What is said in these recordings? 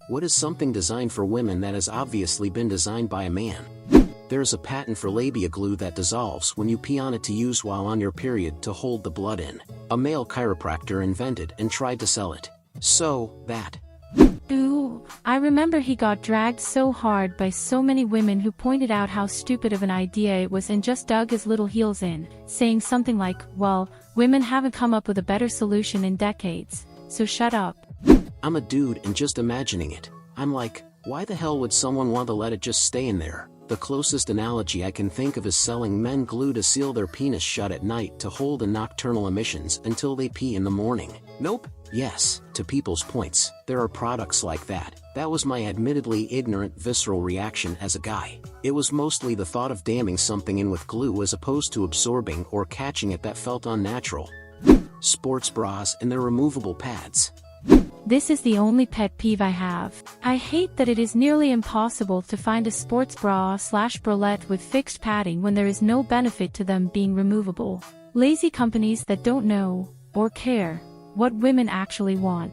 What is something designed for women that has obviously been designed by a man? There's a patent for labia glue that dissolves when you pee on it to use while on your period to hold the blood in. A male chiropractor invented and tried to sell it. So, that. Ooh, I remember he got dragged so hard by so many women who pointed out how stupid of an idea it was and just dug his little heels in, saying something like, well, women haven't come up with a better solution in decades, so shut up. I'm a dude and just imagining it. I'm like, why the hell would someone want to let it just stay in there? The closest analogy I can think of is selling men glue to seal their penis shut at night to hold in nocturnal emissions until they pee in the morning. Nope. Yes, to people's points, there are products like that. That was my admittedly ignorant visceral reaction as a guy. It was mostly the thought of damming something in with glue as opposed to absorbing or catching it that felt unnatural. Sports bras and their removable pads. This is the only pet peeve I have. I hate that it is nearly impossible to find a sports bra/bralette with fixed padding when there is no benefit to them being removable. Lazy companies that don't know, or care, what women actually want.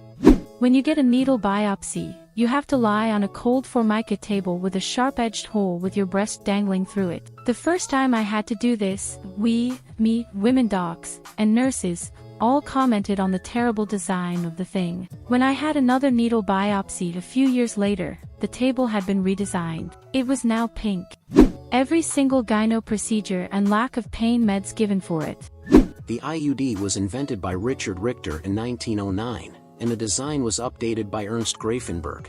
When you get a needle biopsy, you have to lie on a cold formica table with a sharp-edged hole with your breast dangling through it. The first time I had to do this, women docs, and nurses, all commented on the terrible design of the thing. When I had another needle biopsy a few years later, the table had been redesigned. It was now pink. Every single gyno procedure and lack of pain meds given for it. The IUD was invented by Richard Richter in 1909, and the design was updated by Ernst Grafenberg.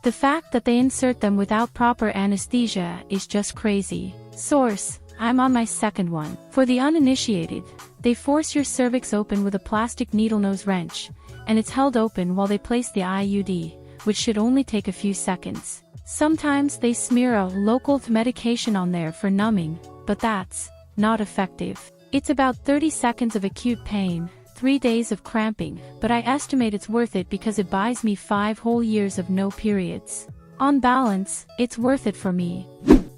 The fact that they insert them without proper anesthesia is just crazy. Source: I'm on my second one. For the uninitiated, they force your cervix open with a plastic needle nose wrench, and it's held open while they place the IUD, which should only take a few seconds. Sometimes they smear a local medication on there for numbing, but that's not effective. It's about 30 seconds of acute pain, 3 days of cramping, but I estimate it's worth it because it buys me 5 whole years of no periods. On balance, it's worth it for me.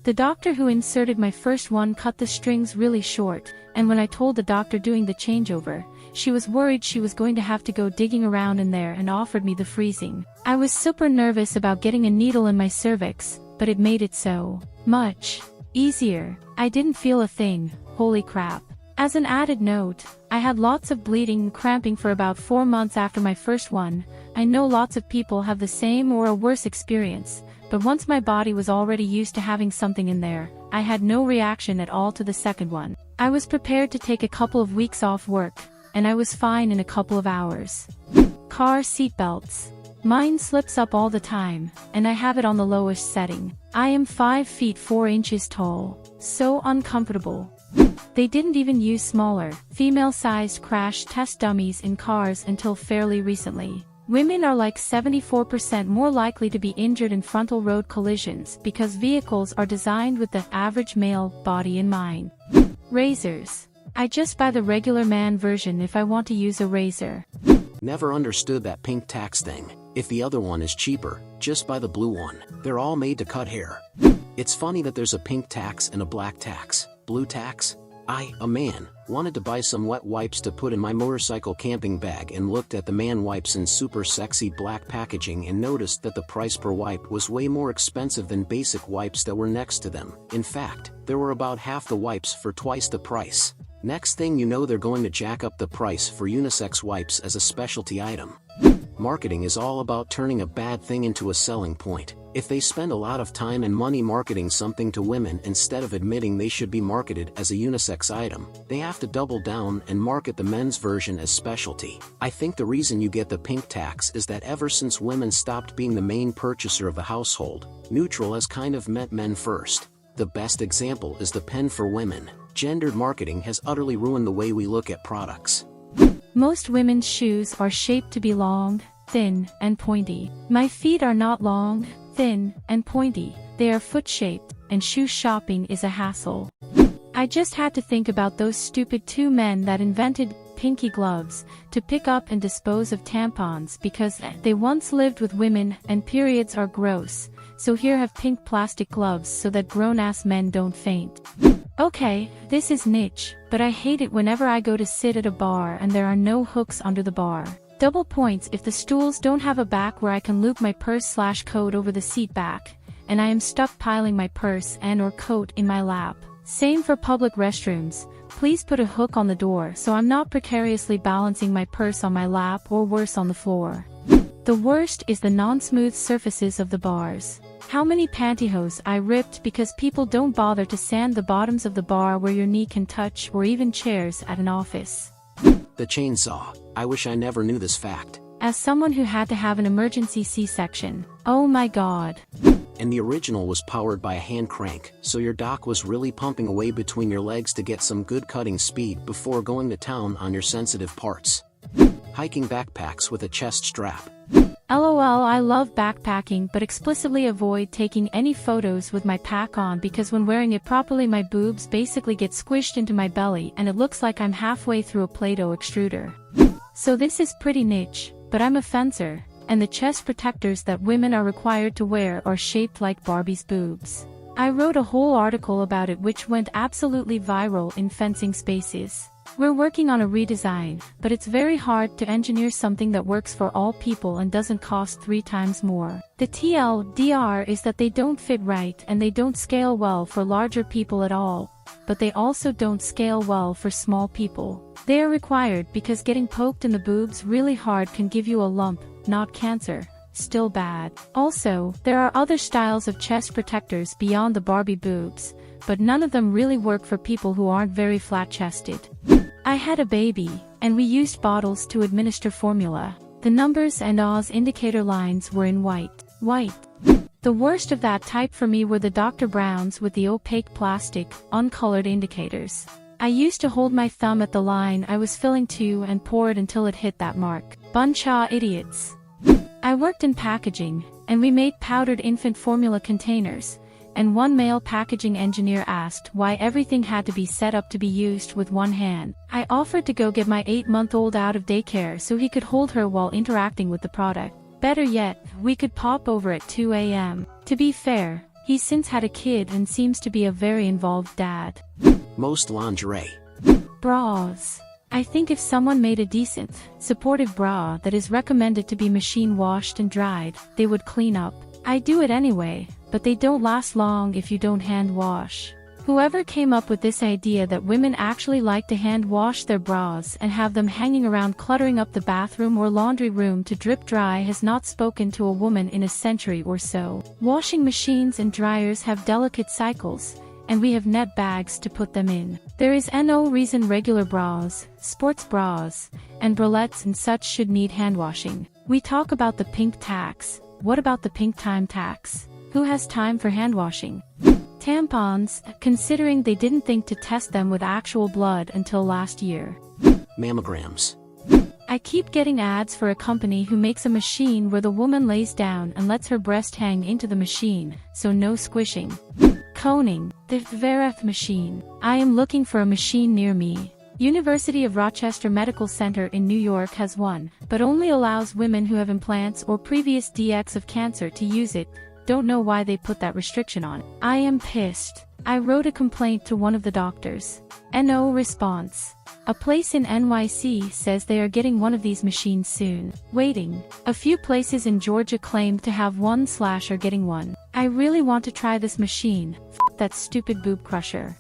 The doctor who inserted my first one cut the strings really short, and when I told the doctor doing the changeover, she was worried she was going to have to go digging around in there and offered me the freezing. I was super nervous about getting a needle in my cervix, but it made it so much easier. I didn't feel a thing, holy crap. As an added note, I had lots of bleeding and cramping for about 4 months after my first one. I know lots of people have the same or a worse experience, but once my body was already used to having something in there, I had no reaction at all to the second one. I was prepared to take a couple of weeks off work, and I was fine in a couple of hours. Car seatbelts. Mine slips up all the time, and I have it on the lowest setting. I am 5 feet 4 inches tall. So uncomfortable. They didn't even use smaller, female-sized crash test dummies in cars until fairly recently. Women are like 74% more likely to be injured in frontal road collisions because vehicles are designed with the average male body in mind. Razors. I just buy the regular man version if I want to use a razor. Never understood that pink tax thing. If the other one is cheaper, just buy the blue one. They're all made to cut hair. It's funny that there's a pink tax and a black tax. Blue tax? A man, wanted to buy some wet wipes to put in my motorcycle camping bag and looked at the man wipes in super sexy black packaging and noticed that the price per wipe was way more expensive than basic wipes that were next to them. In fact, there were about half the wipes for twice the price. Next thing you know, they're going to jack up the price for unisex wipes as a specialty item. Marketing is all about turning a bad thing into a selling point. If they spend a lot of time and money marketing something to women instead of admitting they should be marketed as a unisex item, they have to double down and market the men's version as specialty. I think the reason you get the pink tax is that ever since women stopped being the main purchaser of the household, neutral has kind of meant men first. The best example is the pen for women. Gendered marketing has utterly ruined the way we look at products. Most women's shoes are shaped to be long, thin, and pointy. My feet are not long, thin, and pointy. They are foot-shaped, and shoe shopping is a hassle. I just had to think about those stupid 2 men that invented pinky gloves to pick up and dispose of tampons because they once lived with women and periods are gross, so here have pink plastic gloves so that grown-ass men don't faint. Okay, this is niche, but I hate it whenever I go to sit at a bar and there are no hooks under the bar. Double points if the stools don't have a back where I can loop my purse/coat over the seat back, and I am stuck piling my purse and/or coat in my lap. Same for public restrooms. Please put a hook on the door so I'm not precariously balancing my purse on my lap or worse on the floor. The worst is the non-smooth surfaces of the bars. How many pantyhose I ripped because people don't bother to sand the bottoms of the bar where your knee can touch, or even chairs at an office. The chainsaw. I wish I never knew this fact. As someone who had to have an emergency C-section, oh my god. And the original was powered by a hand crank, so your doc was really pumping away between your legs to get some good cutting speed before going to town on your sensitive parts. Hiking backpacks with a chest strap. LOL, I love backpacking but explicitly avoid taking any photos with my pack on because when wearing it properly my boobs basically get squished into my belly and it looks like I'm halfway through a Play-Doh extruder. So this is pretty niche, but I'm a fencer, and the chest protectors that women are required to wear are shaped like Barbie's boobs. I wrote a whole article about it which went absolutely viral in fencing spaces. We're working on a redesign, but it's very hard to engineer something that works for all people and doesn't cost 3 times more. The TLDR is that they don't fit right and they don't scale well for larger people at all, but they also don't scale well for small people. They are required because getting poked in the boobs really hard can give you a lump, not cancer. Still bad. Also, there are other styles of chest protectors beyond the Barbie boobs, but none of them really work for people who aren't very flat-chested. I had a baby, and we used bottles to administer formula. The numbers and Oz indicator lines were in white. The worst of that type for me were the Dr. Browns with the opaque plastic, uncolored indicators. I used to hold my thumb at the line I was filling to and pour it until it hit that mark. Bunch of idiots. I worked in packaging, and we made powdered infant formula containers, and one male packaging engineer asked why everything had to be set up to be used with one hand. I offered to go get my 8-month-old out of daycare so he could hold her while interacting with the product. Better yet, we could pop over at 2 a.m. To be fair, he's since had a kid and seems to be a very involved dad. Most lingerie. Bras. I think if someone made a decent, supportive bra that is recommended to be machine washed and dried, they would clean up. I do it anyway, but they don't last long if you don't hand wash. Whoever came up with this idea that women actually like to hand wash their bras and have them hanging around cluttering up the bathroom or laundry room to drip dry has not spoken to a woman in a century or so. Washing machines and dryers have delicate cycles, and we have net bags to put them in. There is no reason regular bras, sports bras, and bralettes and such should need hand washing. We talk about the pink tax. What about the pink time tax? Who has time for hand washing? Tampons, considering they didn't think to test them with actual blood until last year. Mammograms. I keep getting ads for a company who makes a machine where the woman lays down and lets her breast hang into the machine, so no squishing. Coning, the Vereth machine. I am looking for a machine near me. University of Rochester Medical Center in New York has one, but only allows women who have implants or previous DX of cancer to use it. Don't know why they put that restriction on. I am pissed. I wrote a complaint to one of the doctors. No response. A place in NYC says they are getting one of these machines soon. Waiting. A few places in Georgia claimed to have one / are getting one. I really want to try this machine. F that stupid boob crusher.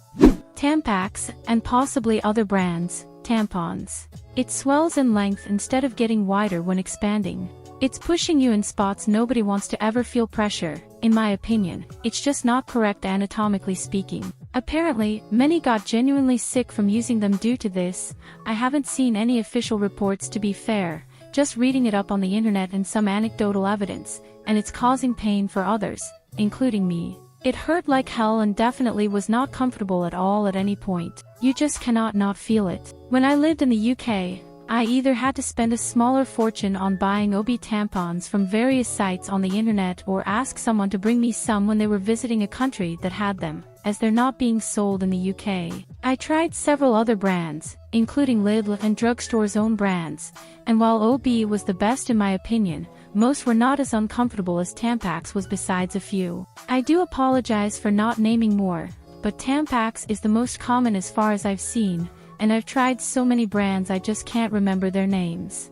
Tampax, and possibly other brands, tampons. It swells in length instead of getting wider when expanding. It's pushing you in spots nobody wants to ever feel pressure, in my opinion. It's just not correct anatomically speaking. Apparently, many got genuinely sick from using them due to this. I haven't seen any official reports to be fair, just reading it up on the internet and some anecdotal evidence, and it's causing pain for others, including me. It hurt like hell and definitely was not comfortable at all at any point. You just cannot not feel it. When I lived in the UK, I either had to spend a smaller fortune on buying OB tampons from various sites on the internet or ask someone to bring me some when they were visiting a country that had them, as they're not being sold in the UK. I tried several other brands, including Lidl and drugstores' own brands, and while OB was the best in my opinion, most were not as uncomfortable as Tampax was besides a few. I do apologize for not naming more, but Tampax is the most common as far as I've seen, and I've tried so many brands I just can't remember their names.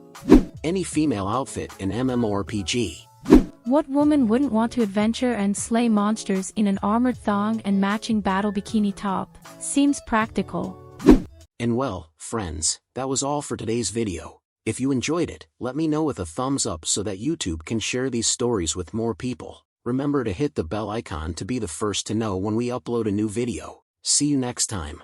Any female outfit in MMORPG. What woman wouldn't want to adventure and slay monsters in an armored thong and matching battle bikini top? Seems practical. And well, friends, that was all for today's video. If you enjoyed it, let me know with a thumbs up so that YouTube can share these stories with more people. Remember to hit the bell icon to be the first to know when we upload a new video. See you next time.